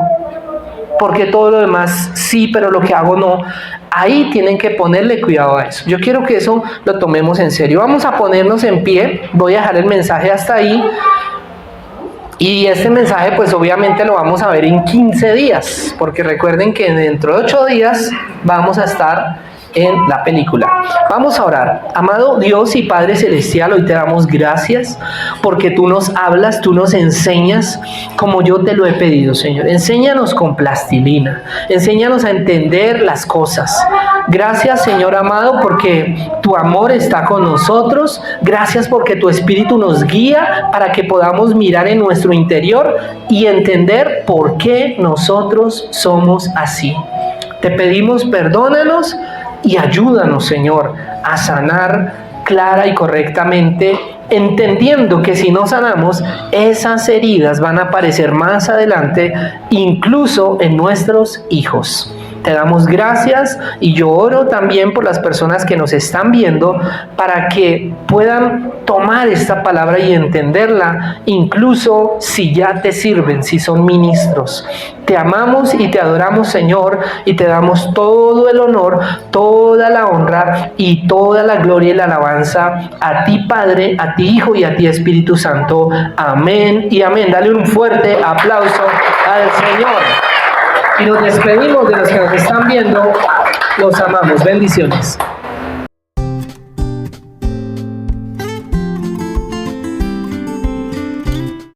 Porque todo lo demás sí, pero lo que hago no. Ahí tienen que ponerle cuidado a eso. Yo quiero que eso lo tomemos en serio. Vamos a ponernos en pie. Voy a dejar el mensaje hasta ahí. Y este mensaje pues obviamente lo vamos a ver en 15 días, porque recuerden que dentro de 8 días vamos a estar en la película. Vamos a orar. Amado Dios y Padre Celestial, hoy te damos gracias porque tú nos hablas, tú nos enseñas como yo te lo he pedido, Señor. Enséñanos con plastilina, enséñanos a entender las cosas. Gracias, Señor amado, porque tu amor está con nosotros. Gracias porque tu Espíritu nos guía para que podamos mirar en nuestro interior y entender por qué nosotros somos así. Te pedimos, perdónanos y ayúdanos, Señor, a sanar clara y correctamente, entendiendo que si no sanamos, esas heridas van a aparecer más adelante, incluso en nuestros hijos. Te damos gracias y yo oro también por las personas que nos están viendo para que puedan tomar esta palabra y entenderla, incluso si ya te sirven, si son ministros. Te amamos y te adoramos, Señor, y te damos todo el honor, toda la honra y toda la gloria y la alabanza a ti, Padre, a ti, Hijo y a ti, Espíritu Santo. Amén y amén. Dale un fuerte aplauso al Señor. Y nos despedimos de los que nos están viendo. Los amamos. Bendiciones.